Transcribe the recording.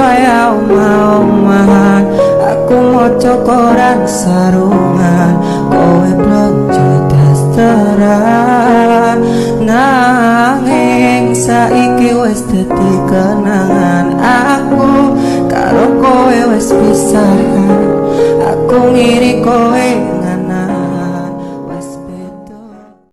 kaya omah-omahan. Aku moco koran sarungan, kowe blonjo dasteran. Nanging saiki wis dadi kenangan. Aku karo kowe wis pisahan. Aku ngiri kowe